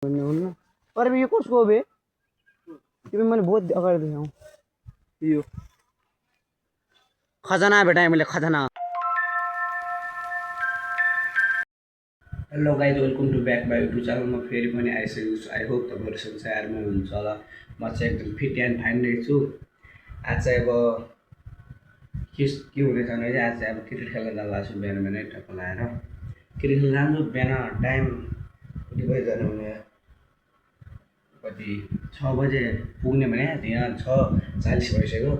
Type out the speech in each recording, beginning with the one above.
भन्ने हुन्न। अरे यो कसको हो बे? तिमी मैले बहुत अगाडि देखाउँ। यो खजाना भेटाएँ मैले, खजाना। Hello guys, welcome to back my YouTube channel. म फेरि पनि आइसकेको छु। आई होप तपाईँहरू संसारमा हुनुहुन्छ होला। म चाहिँ एकदम फिट एन्ड फाइन नै छु। आज चाहिँ अब के हुनेछ भने चाहिँ आज चाहिँ अब क्रिकेट खेल्न जाँदा छु। बिहान बिहानै टक्क लाएर क्रिकेट खेल्न जान्छु। बिहान टाइम कति बजी जाने भने कति 6 बजे पुग्ने भने यहाँ 6:40 भइसक्यो।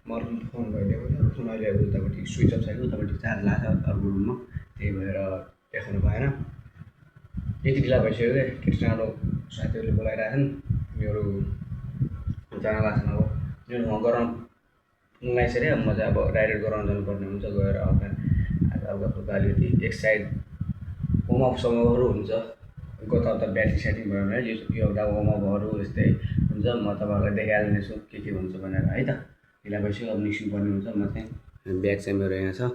म फोन भइदिएको फोन अहिले उतापट्टि स्विच अफ छ, उतापट्टि चार्ज लाग्छ अर्को रुममा, त्यही भएर देखाउनु पाएन। यति ढिला भइसक्यो क्या। कृष्णहरू साथीहरूले बोलाइरहेछन्। मेरो जान लाग्छन्। अब यो गराउन लागिसक्यो। म चाहिँ अब डाइरेक्ट गराउन जानुपर्ने हुन्छ। गएर हल्का हल्का अलिकति एक साइड वार्मअपसँगहरू हुन्छ। कता ब्याटिङ स्याटिङ भयो भने यो एउटा वार्मअपहरू यस्तै हुन्छ। म तपाईँहरूलाई देखाइहाल्नेछु के हुन्छ भनेर है त। ढिला भइसक्यो, अब निस्किनु पर्ने हुन्छ। म चाहिँ ब्याग चाहिँ मेरो यहाँ छ।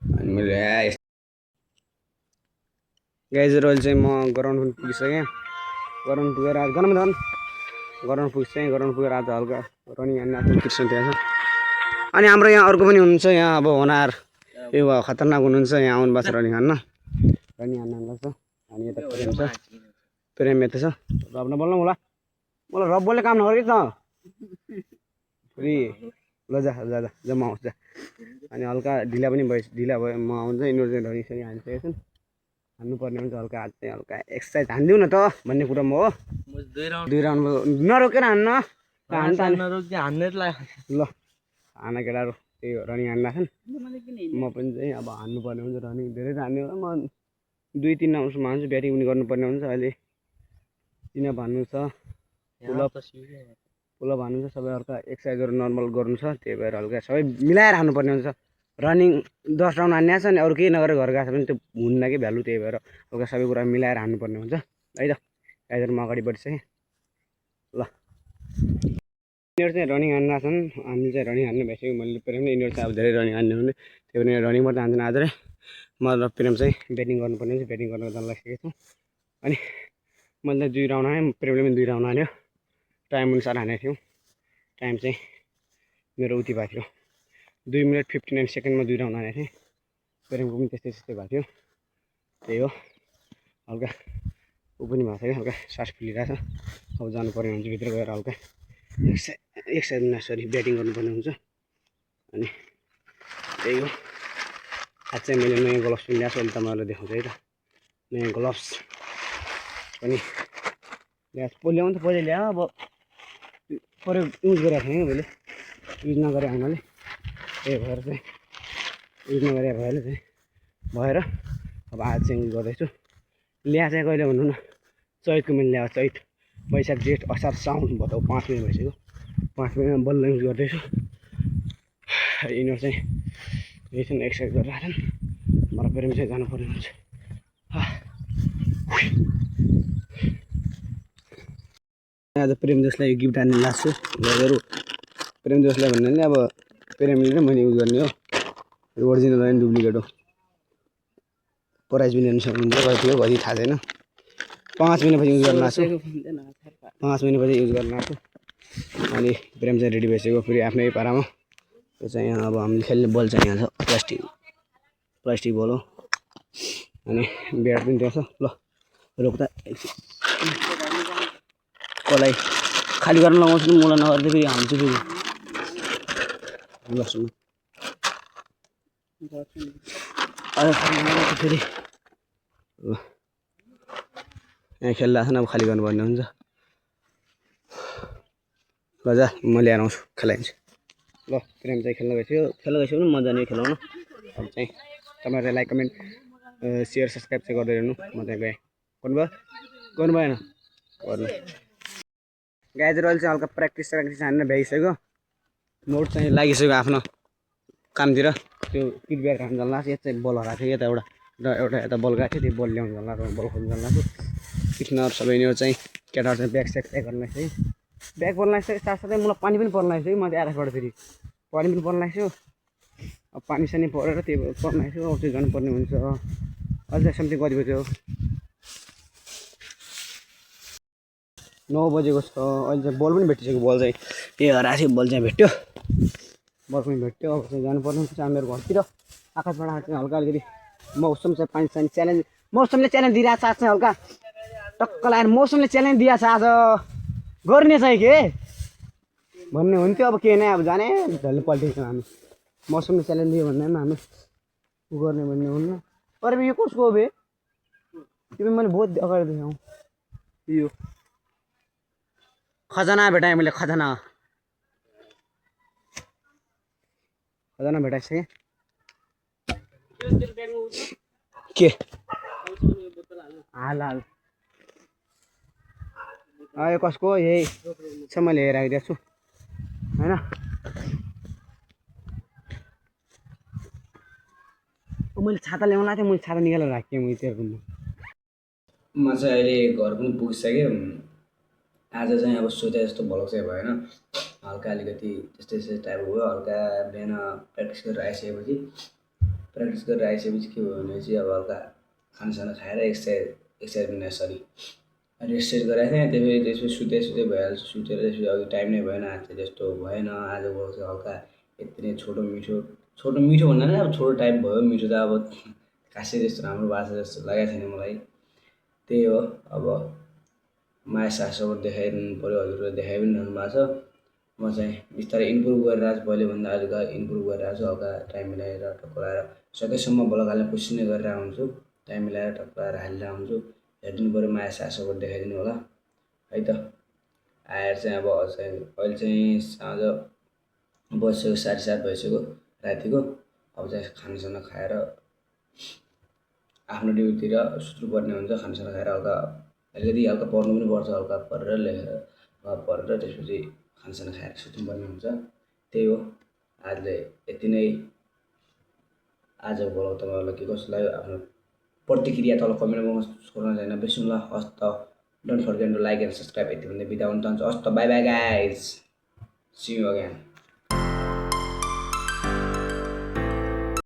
अनि मैले गाइजहरू अहिले चाहिँ म ग्राउन्ड पनि पुगिसकेँ। ग्राउन्ड पुगेर आज ग्राउन्ड पुगेर आज हल्का रनिङ हान्ने आफ्नो कृष्ण त्यहाँ छ। अनि हाम्रो यहाँ अर्को पनि हुनुहुन्छ। यहाँ अब होनार यो खतरनाक हुनुहुन्छ। यहाँ आउनुभएको छ रनिङ हान्न लाग्छ। अनि यता प्रेम छ, प्रेम यता छ। रब नबोल्नु होला, मलाई रब बोल्ने काम नगर कि त फेरि। ल जा म आउँछु जा। अनि हल्का ढिला भयो। म आउँछ। यिनीहरू चाहिँ रनिङ सनिङ हानिसकेको छन्। हान्नुपर्ने हुन्छ हल्का। आज चाहिँ हल्का एक्सर्साइज हानिदिउँ न त भन्ने कुरा म हो। 2 राउन्ड नरोकेर हान्न। ल हाना केटाहरू त्यही हो, रनिङ हान्न लाग्छन्। म पनि चाहिँ अब हान्नुपर्ने हुन्छ रनिङ। धेरै त हान्ने हो। म 2-3 राउन्डसम्म हान्छु। ब्याटिङ पनि गर्नुपर्ने हुन्छ। अहिले चिनअप हान्नु छ, पुलअप हान्नु छ, सबै हल्का एक्सर्साइजहरू नर्मल गर्नु छ। त्यही भएर हल्का सबै मिलाएर हान्नुपर्ने हुन्छ। रनिङ 10 राउन्ड हान्ने छ नि, अरू केही नगरेर घर गएको छ भने त्यो हुन्न कि भ्यालु। त्यही भएर हल्का सबै कुरा मिलाएर हान्नुपर्ने हुन्छ है त। गाइजहरू म अगाडि बढिसकेँ। ल यिनीहरू चाहिँ रनिङ हान्न छन्। हामी चाहिँ रनिङ हान्ने भइसक्यो। मैले प्रेम यिनीहरू चाहिँ अब धेरै रनिङ हान्ने हुने, त्यही भएर रनिङ मात्रै हान्छन् आज। म र प्रेम चाहिँ ब्याटिङ गर्नुपर्ने हुन्छ। ब्याटिङ गर्न जान लागिसकेको छु। अनि मैले 2 राउन्ड हानेँ, प्रेमले पनि 2 राउन्ड हान्यो। टाइम अनुसार हानेको थियौँ। टाइम चाहिँ मेरो उति भएको थियो, 2 मिनट 59 सेकेन्डमा 2 राउन्ड हानेको थिएँ। प्रेमको पनि त्यस्तै भएको थियो। त्यही हो, हल्का ऊ पनि भएको छ, हल्का सास फुलिरहेको छ। अब जानुपर्ने हुन्छ भित्र गएर हल्का एक्सर्साइज ब्याटिङ गर्नुपर्ने हुन्छ। अनि त्यही हो। आज चाहिँ मैले नयाँ ग्लोभ्स पनि ल्याएको छु। अहिले तपाईँहरूलाई देखाउँछु है त। नयाँ ग्लोभ्स पनि ल्याएको छु। पहिले ल्याएँ। अब प्रयोग युज गरेको थिएँ मैले, युज नगरे हुनाले। त्यही भएर चाहिँ युज नगरे भएर अब आज चाहिँ युज गर्दैछु। ल्या चाहिँ कहिले भन्नु न, चैतको मैले ल्याएको। चैत, वैशाख, जेठ, असार, साउन, भदौ 5 महिना भइसक्यो। 5 महिनामा बल्ल युज गर्दैछु। यिनीहरू चाहिँ यही छन्, एक्सर्साइज गरिरहेछन्। मलाई प्रेम चाहिँ जानुपर्ने हुन्छ। आज प्रेम जोसलाई गिफ्ट हान्ने लाग्छु। हजुर प्रेम जोसलाई भन्नाले अब प्रेमले नै मैले युज गर्ने हो। ओरिजिनल होइन, डुप्लिकेट हो। प्राइज पनि हेर्नु सक्नुहुन्छ। कति हो कति थाहा छैन। 5 महिनापछि युज गर्न लाग्छु। 5 महिनापछि युज गर्न लाग्छु। अनि प्रेम चाहिँ रेडी भइसक्यो फेरि आफ्नै पारामा। त्यो चाहिँ यहाँ अब हामीले खेल्ने बल चाहिँ यहाँ छ, प्लास्टिक बल हो। अनि ब्याट पनि त्यहाँ छ। ल रोक्दा कसलाई खाली गर्न लगाउँछु, मलाई नगर्दै फेरि हाल्छु फेरि। गर्छु फेरि। ल यहाँ खेलिरहेको छ, अब खाली गर्नुपर्ने हुन्छ। ल जा म ल्याएर आउँछु, खेलाइदिन्छु। ल प्रेम चाहिँ खेल्न गइसक्यो पनि म जाने खेलाउनु। अब चाहिँ तपाईँहरूले लाइक कमेन्ट सेयर सब्सक्राइब चाहिँ गर्दै रहनु। म चाहिँ गएँ। गर्नु भएन गर्नु। गाइजहरू अहिले चाहिँ हल्का प्र्याक्टिस हान्न भ्याइसक्यो। नोट चाहिँ लागिसक्यो आफ्नो कामतिर। त्यो किट ब्याग राख्नु जानु लाग्छ। यता चाहिँ बल हराएको थियो, यता एउटा यता बल गएको थियो, त्यो बल ल्याउनु जानु लाग्छ, बल खोल्नु जानु लाग्छ। कृष्णहरू सबै यिनीहरू चाहिँ केटाहरू चाहिँ ब्याग स्याग प्याक गर्न लाग्छ। ब्याग पर्न लाग्छ, साथसाथै मलाई पानी पनि पर्न लाग्छ। म चाहिँ आकाशबाट फेरि पानी पनि पर्न लाग्छ। अब पानी सानी परेर त्यो पर्न लाग्छ। अब चाहिँ जानुपर्ने हुन्छ। अहिले चाहिँ समथिङ कति बज्यो, 9 बजेको छ अहिले चाहिँ बल पनि भेटिसक्यो बल चाहिँ ए हराएको बल चाहिँ भेट्यो बल पनि भेट्यो अब चाहिँ जानुपर्ने हुन्छ हामीहरू घरतिर आकाशबाट चाहिँ हल्का अलिकति मौसम चाहिँ पानी सानी च्यालेन्ज मौसमले च्यालेन्ज दिइरहेको छ आज चाहिँ हल्का टक्क लगाएर मौसमले च्यालेन्ज दिएको छ आज गर्ने चाहिँ के भन्ने हुन्थ्यो अब के नै अब जाने झल्ले पल्टिन्छौँ हामी मौसमले च्यालेन्ज दियो भन्दा पनि हामी उ गर्ने भन्ने हुन्न तर यो कसको हो बे तिमी मैले बहुत अगाडि देखाउँ यो खजाना भेटाएँ मैले खजाना भेटाइसकेँ के हाल हाल यो कसको यही छ मैले हेरेर आइदिएको छु होइन मैले छाता ल्याउनु थिएँ मैले छाता निकालेर राखेँ मैले त्यो रुममा म चाहिँ अहिले घर पनि पुगिसकेँ आज चाहिँ अब सोचे जस्तो भ्लग चाहिँ भएन हल्का अलिकति त्यस्तै टाइपको भयो हल्का बिहान प्र्याक्टिस गरेर आइसकेपछि के भयो भने चाहिँ अब हल्का खानासाना खाएर एक्सर्साइज पनि सरी रेस्ट गराएको थिएँ त्यसपछि सुते भइहाल्छ सुतेर त्यसपछि अघि टाइम नै भएन आज चाहिँ त्यस्तो भएन आज भ्लग चाहिँ हल्का यति नै छोटो मिठो भन्दा पनि अब छोटो टाइप भयो मिठो त अब खासै त्यस्तो राम्रो भाषा जस्तो लागेको छैन मलाई त्यही हो अब माया सासबाट देखाइदिनु पऱ्यो हजुरले देखाइ पनि रहनु भएको छ म चाहिँ बिस्तारै इम्प्रुभ गरिरहेको छु पहिलेभन्दा अलिक इम्प्रुभ गरिरहेको छु हल्का टाइम मिलाएर टक्क लगाएर सकेसम्म भ्लग हाल्ने कोसिस नै गरिरहेको हुन्छु टाइम मिलाएर टक्क लगाएर हालिरहेको हुन्छु हेरिदिनु पऱ्यो माया सासबाट देखाइदिनु होला है त आएर चाहिँ अब अहिले चाहिँ साँझ बजिसक्यो 7:30 भइसक्यो रातिको अब चाहिँ खानासाना खाएर आफ्नो ड्युटीतिर सुत्नुपर्ने हुन्छ खानासाना खाएर हल्का पढ्नु पनि पर्छ हल्का पढेर लेखेर पढेर त्यसपछि खानासाना खाएर सुत्नुपर्ने हुन्छ त्यही हो आजले यति नै आजको भ्लग तपाईँहरूलाई के कस्तो लाग्यो आफ्नो प्रतिक्रिया तल कमेन्ट बक्समा छोड्न छैन बिर्सनु ल हस् त don't forget to like and subscribe यति भन्दै बिदा हुन चाहन्छु हस् त bye bye guys see you again